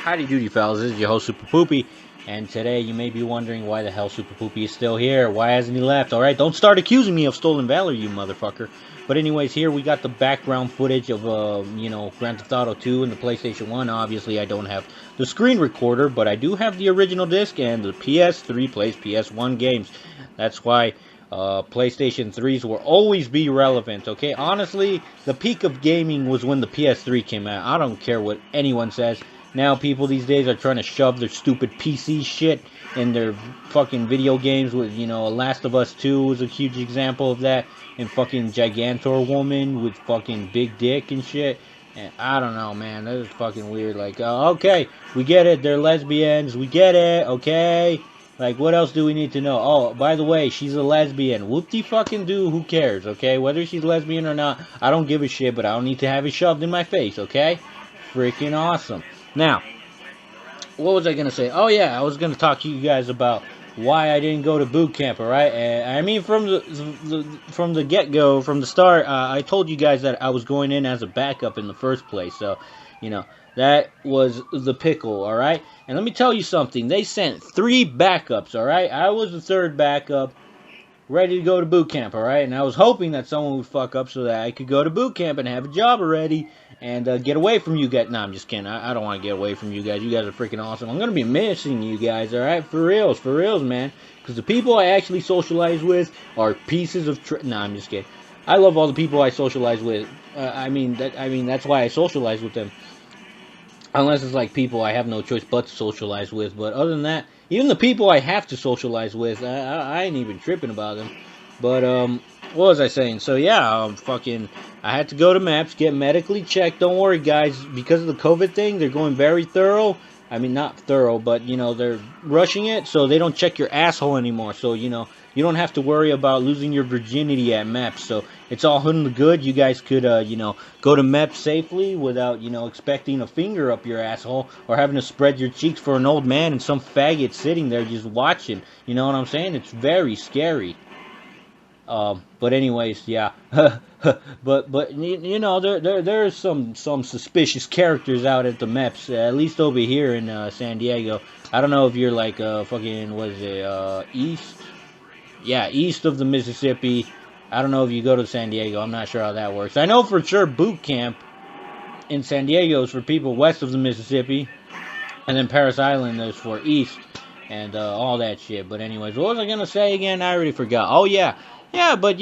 Howdy doody fellas, this is your host Super Poopy, and today you may be wondering why the hell Super Poopy is still here. Why hasn't he left? Alright, don't start accusing me of stolen valor, you motherfucker. But anyways, here we got the background footage of, Grand Theft Auto 2 and the PlayStation 1. Obviously, I don't have the screen recorder, but I do have the original disc, and the PS3 plays PS1 games. That's why PlayStation 3s will always be relevant, okay? Honestly, the peak of gaming was when the PS3 came out. I don't care what anyone says. Now people these days are trying to shove their stupid PC shit in their fucking video games with, Last of Us 2 was a huge example of that, and fucking Gigantor Woman with fucking big dick and shit. And I don't know, man, that is fucking weird. Like, okay, we get it, they're lesbians, we get it, okay? Like, what else do we need to know? Oh, by the way, she's a lesbian. Whoop-de-fucking-do, who cares, okay? Whether she's lesbian or not, I don't give a shit, but I don't need to have it shoved in my face, okay? Freaking awesome. Now, what was I going to say? Oh, yeah, I was going to talk to you guys about why I didn't go to boot camp, alright? I mean, from the get-go, from the start, I told you guys that I was going in as a backup in the first place, so, that was the pickle, alright? And let me tell you something, they sent 3 backups, alright? I was the 3rd backup, ready to go to boot camp, alright? And I was hoping that someone would fuck up so that I could go to boot camp and have a job already and get away from you guys. Nah, I'm just kidding. I don't want to get away from you guys. You guys are freaking awesome. I'm going to be missing you guys, alright? For reals, man. Because the people I actually socialize with are pieces of nah, I'm just kidding. I love all the people I socialize with. I mean, that's why I socialize with them. Unless it's like people I have no choice but to socialize with. But other than that, even the people I have to socialize with, I ain't even tripping about them. But, what was I saying? So, yeah, I had to go to MAPS, get medically checked. Don't worry, guys. Because of the COVID thing, they're going very thorough. I mean, not thorough, but, they're rushing it, so they don't check your asshole anymore. So, you don't have to worry about losing your virginity at MAPS. So, it's all in the good. You guys could, go to MAPS safely without, expecting a finger up your asshole or having to spread your cheeks for an old man and some faggot sitting there just watching. You know what I'm saying? It's very scary. But anyways, yeah. but there's some suspicious characters out at the MEPS, at least over here in San Diego. I don't know if you're like east? Yeah, east of the Mississippi. I don't know if you go to San Diego. I'm not sure how that works. I know for sure boot camp in San Diego is for people west of the Mississippi, and then Paris Island is for east and all that shit. But anyways, what was I gonna say again? I already forgot. Oh yeah. Yeah, but,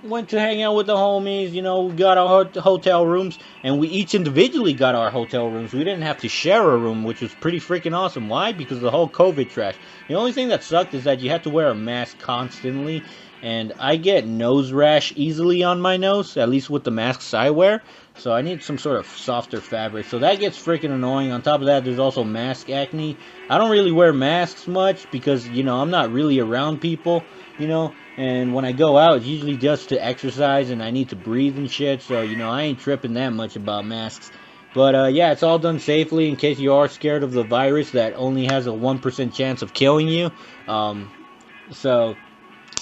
went to hang out with the homies, we got our hotel rooms, and we each individually got our hotel rooms. We didn't have to share a room, which was pretty freaking awesome. Why? Because of the whole COVID trash. The only thing that sucked is that you had to wear a mask constantly, and I get nose rash easily on my nose, at least with the masks I wear, so I need some sort of softer fabric, so that gets freaking annoying. On top of that, there's also mask acne. I don't really wear masks much because, I'm not really around people, and when I go out, it's usually just to exercise, and I need to breathe and shit, so, I ain't tripping that much about masks. But, yeah, it's all done safely in case you are scared of the virus that only has a 1% chance of killing you. So,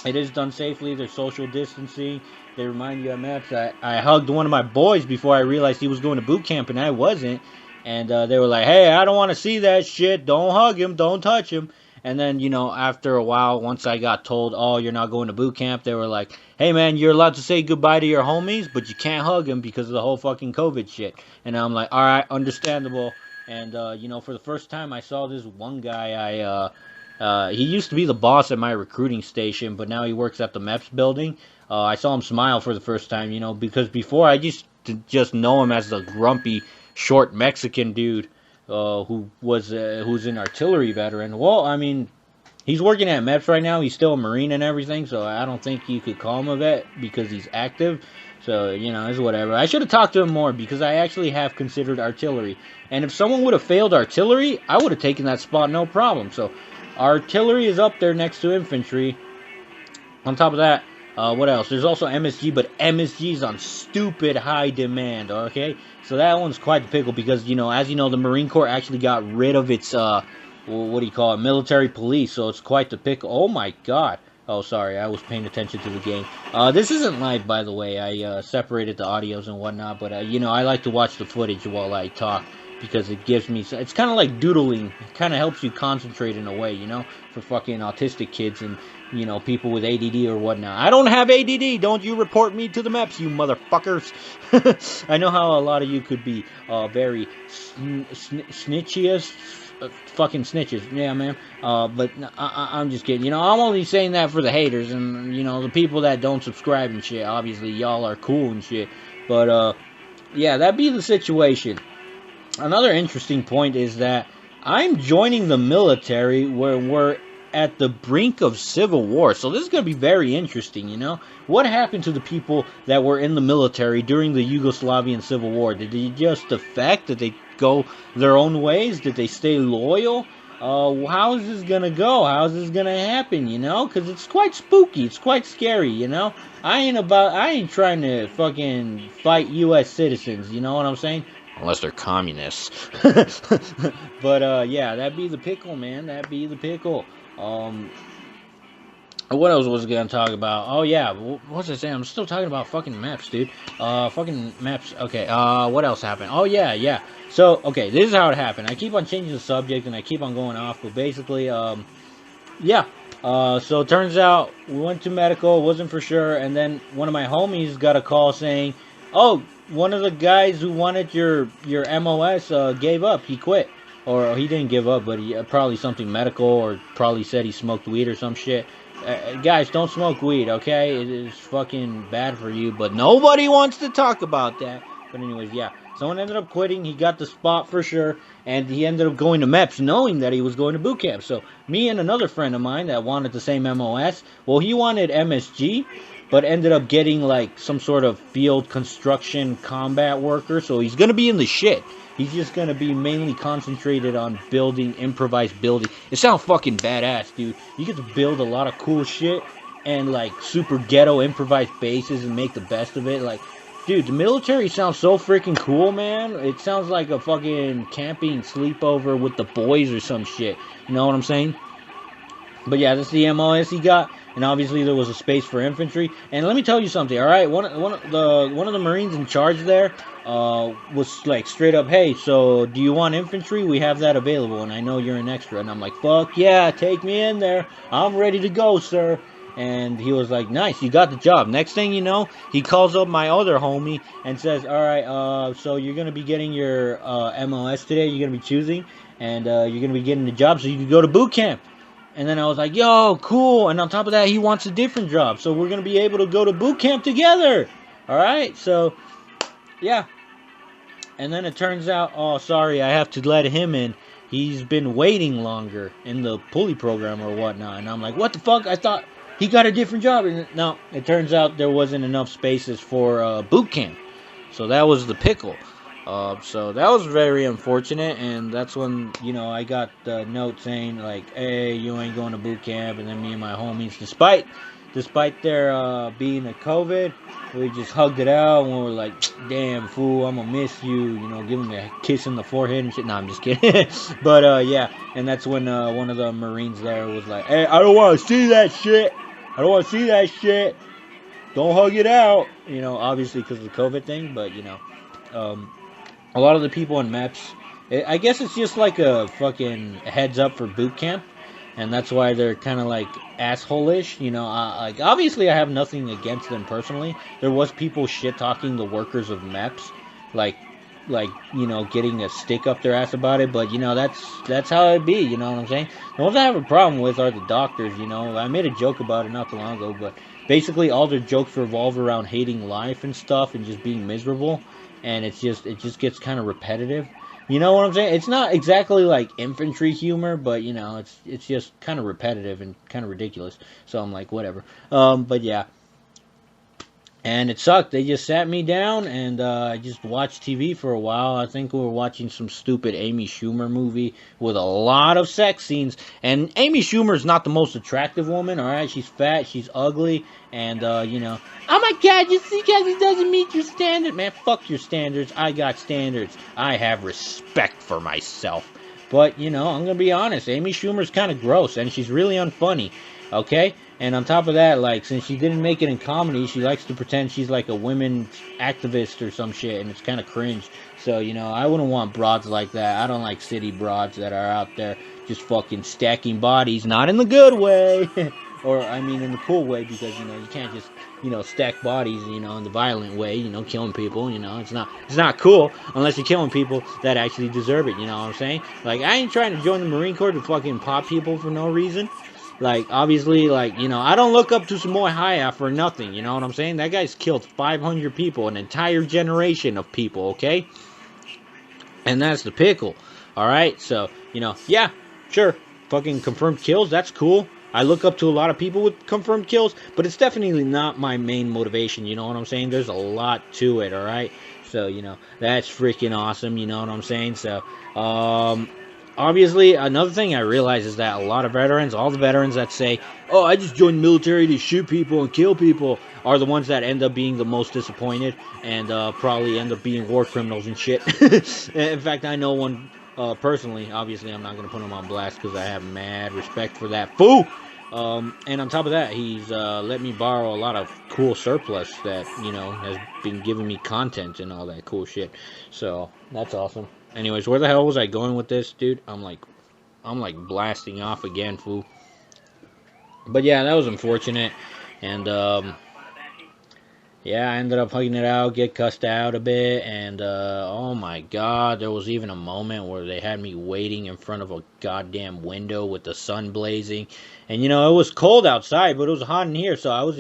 it is done safely. There's social distancing. They remind you at MAPS. I hugged one of my boys before I realized he was going to boot camp, and I wasn't. And they were like, hey, I don't want to see that shit. Don't hug him. Don't touch him. And then, after a while, once I got told, oh, you're not going to boot camp, they were like, hey, man, you're allowed to say goodbye to your homies, but you can't hug them because of the whole fucking COVID shit. And I'm like, all right, understandable. And, for the first time, I saw this one guy. He used to be the boss at my recruiting station, but now he works at the MEPS building. I saw him smile for the first time, because before I used to just know him as the grumpy, short Mexican dude. Who's an artillery veteran. Well, I mean, he's working at MEPS right now. He's still a Marine and everything, so I don't think you could call him a vet because he's active. So, it's whatever. I should have talked to him more because I actually have considered artillery. And if someone would have failed artillery, I would have taken that spot no problem. So, artillery is up there next to infantry. On top of that, what else? There's also MSG, but MSG is on stupid high demand, okay? So that one's quite the pickle because, as you know, the Marine Corps actually got rid of its, military police, so it's quite the pickle. Oh my god. Oh, sorry, I was paying attention to the game. This isn't live, by the way. I separated the audios and whatnot, but, I like to watch the footage while I talk. because it gives me, it's kind of like doodling. It kind of helps you concentrate in a way, you know, for fucking autistic kids and, you know, people with ADD or whatnot. I don't have ADD. Don't you report me to the MEPS, you motherfuckers. I know how a lot of you could be very snitchiest. Fucking snitches, yeah, man. But I'm just kidding. You know, I'm only saying that for the haters and, you know, the people that don't subscribe and shit. Obviously, y'all are cool and shit. But, yeah, that'd be the situation. Another interesting point is that I'm joining the military where we're at the brink of civil war. So this is going to be very interesting, you know? What happened to the people that were in the military during the Yugoslavian Civil War? Did they just defect? Did they go their own ways? Did they stay loyal? How is this going to go? How is this going to happen, you know? Because it's quite spooky. It's quite scary, you know? I ain't trying to fucking fight U.S. citizens, you know what I'm saying? Unless they're communists. But, yeah, that'd be the pickle, man. That'd be the pickle. What else was I gonna talk about? Oh, yeah, what's I saying? I'm still talking about fucking maps, dude. Fucking maps. Okay, what else happened? Oh, yeah. So, okay, this is how it happened. I keep on changing the subject, and I keep on going off, but basically, yeah. So it turns out we went to medical, wasn't for sure, and then one of my homies got a call saying, oh, one of the guys who wanted your MOS gave up. He quit. Or he didn't give up, but he probably something medical, or probably said he smoked weed or some shit. Guys, don't smoke weed, okay? It is fucking bad for you, but nobody wants to talk about that. But anyways, yeah. Someone ended up quitting. He got the spot for sure, and he ended up going to MEPS knowing that he was going to boot camp. So me and another friend of mine that wanted the same MOS, well, he wanted MSG, but ended up getting like some sort of field construction combat worker. So he's going to be in the shit. He's just going to be mainly concentrated on building, improvised building. It sounds fucking badass, dude. You get to build a lot of cool shit and, like, super ghetto improvised bases and make the best of it. Like, dude, the military sounds so freaking cool, man. It sounds like a fucking camping sleepover with the boys or some shit. You know what I'm saying? But, yeah, that's the MOS he got. And obviously there was a space for infantry. And let me tell you something, all right? One of the Marines in charge there was like straight up, hey, so do you want infantry? We have that available, and I know you're an extra. And I'm like, fuck yeah, take me in there. I'm ready to go, sir. And he was like, nice, you got the job. Next thing you know, he calls up my other homie and says, all right, so you're going to be getting your MOS today. You're going to be choosing, and you're going to be getting the job so you can go to boot camp. And then I was like, yo, cool. And on top of that, he wants a different job. So we're going to be able to go to boot camp together. All right. So, yeah. And then it turns out, oh, sorry, I have to let him in. He's been waiting longer in the pulley program or whatnot. And I'm like, what the fuck? I thought he got a different job. And no, it turns out there wasn't enough spaces for boot camp. So that was the pickle. So that was very unfortunate, and that's when, you know, I got the note saying, like, hey, you ain't going to boot camp, and then me and my homies, despite there being a COVID, we just hugged it out, and we were like, damn, fool, I'm gonna miss you, you know, give him a kiss in the forehead and shit. No, I'm just kidding. But, yeah, and that's when one of the Marines there was like, hey, I don't want to see that shit. I don't want to see that shit. Don't hug it out. You know, obviously because of the COVID thing, but, you know, a lot of the people in MEPS, I guess it's just like a fucking heads up for boot camp, and that's why they're kind of like asshole-ish, you know. Like, obviously I have nothing against them personally. There was people shit-talking the workers of MEPS, like, you know, getting a stick up their ass about it, but, you know, that's how it be, you know what I'm saying? The ones I have a problem with are the doctors, you know. I made a joke about it not too long ago, but basically all their jokes revolve around hating life and stuff and just being miserable. And it just gets kind of repetitive. You know what I'm saying? It's not exactly like infantry humor, but, you know, it's just kind of repetitive and kind of ridiculous. So I'm like, whatever. But yeah. And it sucked. They just sat me down, and I just watched TV for a while. I think we were watching some stupid Amy Schumer movie with a lot of sex scenes. And Amy Schumer's not the most attractive woman, alright? She's fat, she's ugly, and, you know, oh my god, just because he doesn't meet your standard. Man, fuck your standards. I got standards. I have respect for myself. But, you know, I'm going to be honest. Amy Schumer's kind of gross, and she's really unfunny. Okay? And on top of that, like, since she didn't make it in comedy, she likes to pretend she's like a women's activist or some shit, and it's kind of cringe. So, I wouldn't want broads like that. I don't like city broads that are out there just fucking stacking bodies, not in the good way, or, I mean, in the cool way, because, you can't just, stack bodies, in the violent way, killing people, it's not cool unless you're killing people that actually deserve it, you know what I'm saying? Like, I ain't trying to join the Marine Corps to fucking pop people for no reason. Like, obviously, like, I don't look up to Samoa Haya for nothing, you know what I'm saying? That guy's killed 500 people, an entire generation of people, okay? And that's the pickle, alright? So, yeah, sure, fucking confirmed kills, that's cool. I look up to a lot of people with confirmed kills, but it's definitely not my main motivation, you know what I'm saying? There's a lot to it, alright? So, that's freaking awesome, you know what I'm saying? So, obviously, another thing I realize is that a lot of veterans, all the veterans that say, oh, I just joined the military to shoot people and kill people, are the ones that end up being the most disappointed and probably end up being war criminals and shit. In fact, I know one personally. Obviously, I'm not going to put him on blast because I have mad respect for that fool. And on top of that, he's let me borrow a lot of cool surplus that, has been giving me content and all that cool shit. So, that's awesome. Anyways, where the hell was I going with this, dude? I'm like blasting off again, fool. But yeah, that was unfortunate. And, yeah, I ended up hugging it out, get cussed out a bit, and oh my god, there was even a moment where they had me waiting in front of a goddamn window with the sun blazing, and it was cold outside, but it was hot in here, so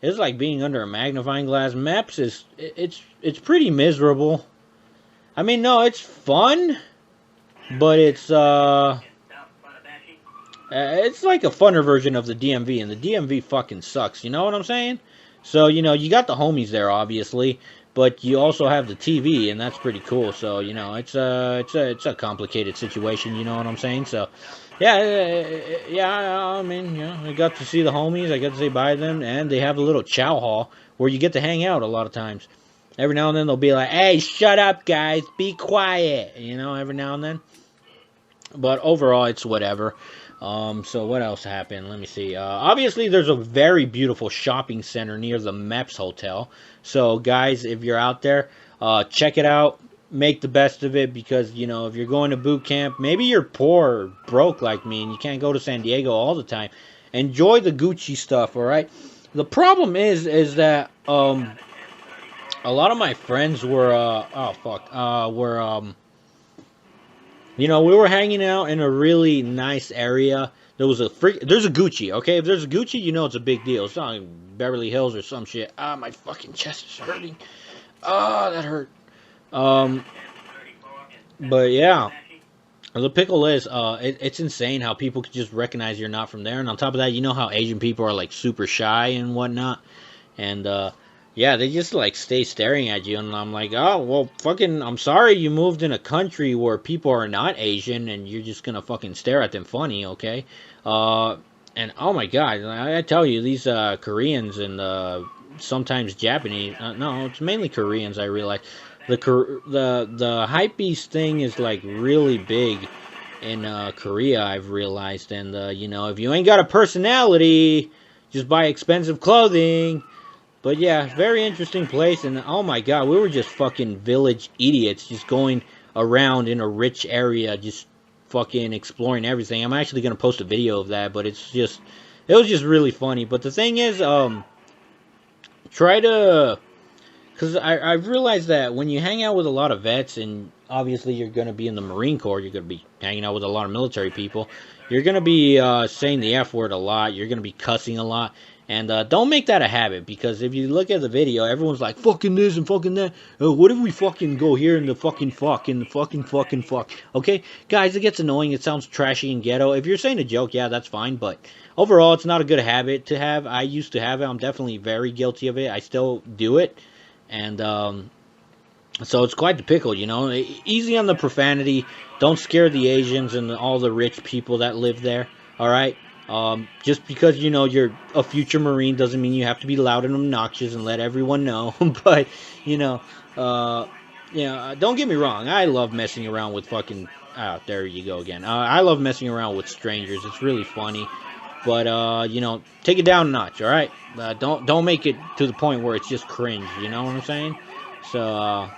it's like being under a magnifying glass. MEPS it's pretty miserable. I mean, no, it's fun, but it's like a funner version of the DMV, and the DMV fucking sucks. You know what I'm saying? So, you got the homies there, obviously, but you also have the TV, and that's pretty cool. So, it's a complicated situation. You know what I'm saying? So, yeah. I mean, I got to see the homies. I got to say bye to them, and they have a little chow hall where you get to hang out a lot of times. Every now and then they'll be like, "Hey, shut up, guys, be quiet." Every now and then. But overall, it's whatever. So what else happened? Let me see. Obviously, there's a very beautiful shopping center near the MEPS Hotel. So, guys, if you're out there, check it out. Make the best of it because, if you're going to boot camp, maybe you're poor or broke like me and you can't go to San Diego all the time. Enjoy the Gucci stuff, all right? The problem is that a lot of my friends were, we were hanging out in a really nice area. There's a Gucci, okay? If there's a Gucci, it's a big deal. It's not like Beverly Hills or some shit. Ah, my fucking chest is hurting. Ah, that hurt. But yeah. The pickle is, it's insane how people could just recognize you're not from there. And on top of that, you know how Asian people are, like, super shy and whatnot? And, yeah, they just, like, stay staring at you, and I'm like, oh, well, fucking, I'm sorry you moved in a country where people are not Asian, and you're just gonna fucking stare at them funny, okay? And, oh my god, I tell you, these, Koreans and, sometimes Japanese, no, it's mainly Koreans, I realize. The hypebeast thing is, like, really big in, Korea, I've realized, and, if you ain't got a personality, just buy expensive clothing. But yeah, very interesting place, and oh my god, we were just fucking village idiots, just going around in a rich area, just fucking exploring everything. I'm actually gonna post a video of that, but it was just really funny. But the thing is, try to, because I've realized that when you hang out with a lot of vets, and obviously you're gonna be in the Marine Corps, you're gonna be hanging out with a lot of military people, you're gonna be saying the F word a lot, you're gonna be cussing a lot. And don't make that a habit, because if you look at the video, everyone's like, fucking this and fucking that. What if we fucking go here and the fucking fuck and the fucking fuck? Okay? Guys, it gets annoying. It sounds trashy and ghetto. If you're saying a joke, yeah, that's fine. But overall, it's not a good habit to have. I used to have it. I'm definitely very guilty of it. I still do it. And so it's quite the pickle, Easy on the profanity. Don't scare the Asians and all the rich people that live there. All right? Just because, you're a future Marine doesn't mean you have to be loud and obnoxious and let everyone know. But, don't get me wrong. I love messing around with fucking, there you go again. I love messing around with strangers. It's really funny. But you know, take it down a notch. All right, don't make it to the point where it's just cringe. You know what I'm saying? So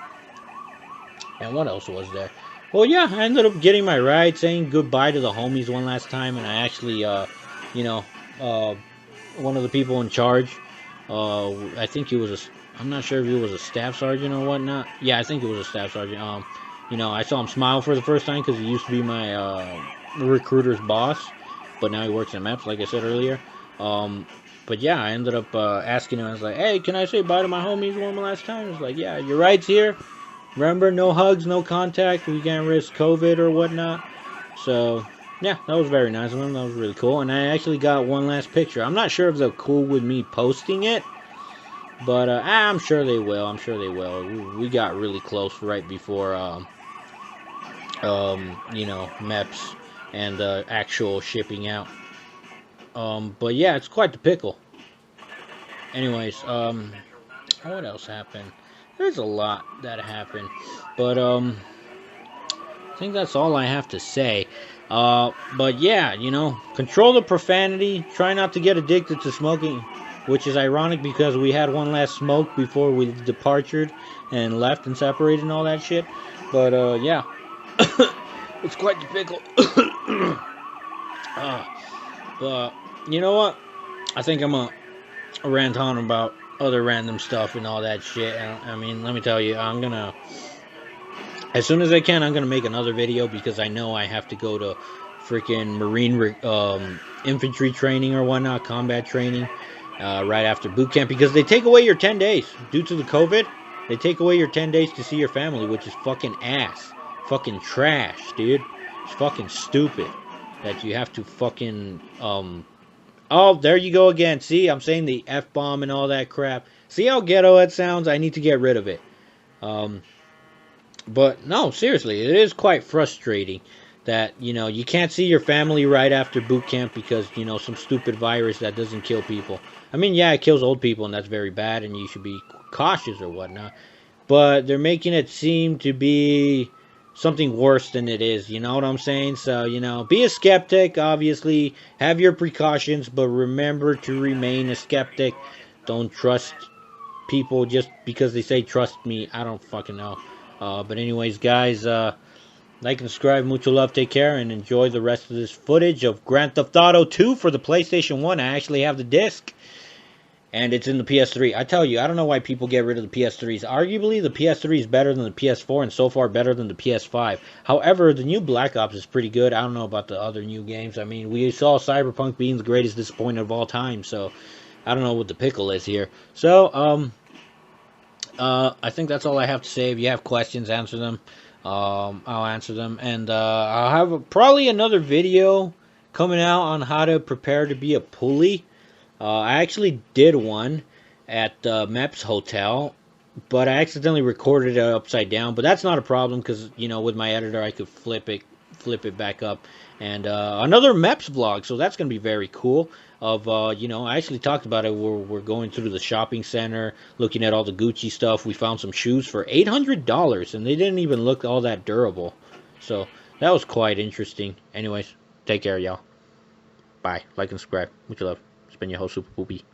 and what else was there? Well, yeah, I ended up getting my ride, saying goodbye to the homies one last time, and I actually, you know, uh, one of the people in charge, I think he was I'm not sure if he was a staff sergeant or whatnot. Yeah, I think it was a staff sergeant. You know, I saw him smile for the first time because he used to be my recruiter's boss, but now he works at MEPS, like I said earlier. But yeah, I ended up asking him. I was like, "Hey, can I say bye to my homies one last time?" He was like, "Yeah, your ride's here. Remember, no hugs, no contact. We can't risk COVID or whatnot." So, yeah, that was very nice of them. That was really cool. And I actually got one last picture. I'm not sure if they're cool with me posting it, but I'm sure they will. I'm sure they will. We got really close right before, you know, MEPS and actual shipping out. But yeah, it's quite the pickle. Anyways, what else happened? There's a lot that happened, but I think that's all I have to say. But yeah, you know, control the profanity. Try not to get addicted to smoking, which is ironic because we had one last smoke before we departed and left and separated and all that shit. But yeah, it's quite the pickle. uh, but you know what? I think I'm gonna rant on about other random stuff and all that shit. I mean, let me tell you, I'm gonna as soon as I can, I'm gonna make another video because I know I have to go to freaking Marine infantry training or whatnot, combat training, right after boot camp because they take away your 10 days due to the COVID. They take away your 10 days to see your family, which is fucking ass, fucking trash, dude. It's fucking stupid that you have to fucking Oh, there you go again. See, I'm saying the F bomb and all that crap. See how ghetto it sounds? I need to get rid of it. Um, but no, seriously, it is quite frustrating that, you know, you can't see your family right after boot camp because, you know, some stupid virus that doesn't kill people. I mean, yeah, it kills old people and that's very bad and you should be cautious or whatnot. But they're making it seem to be something worse than it is. You know what I'm saying? So, you know, be a skeptic, obviously. Have your precautions, but remember to remain a skeptic. Don't trust people just because they say trust me. I don't fucking know. But anyways, guys, like and subscribe. Mucho love. Take care and enjoy the rest of this footage of Grand Theft Auto 2 for the PlayStation 1. I actually have the disc. And it's in the PS3. I tell you, I don't know why people get rid of the PS3s. Arguably, the PS3 is better than the PS4 and so far better than the PS5. However, the new Black Ops is pretty good. I don't know about the other new games. I mean, we saw Cyberpunk being the greatest disappointment of all time. So, I don't know what the pickle is here. So, I think that's all I have to say. If you have questions, answer them. I'll answer them. And I'll have probably another video coming out on how to prepare to be a pulley. I actually did one at MEPS Hotel, but I accidentally recorded it upside down. But that's not a problem because, you know, with my editor, I could flip it back up. And another MEPS vlog, so that's going to be very cool. You know, I actually talked about it. We're going through the shopping center, looking at all the Gucci stuff. We found some shoes for $800, and they didn't even look all that durable. So that was quite interesting. Anyways, take care, y'all. Bye. Like and subscribe. Much love. It's been your host, Super Poopy.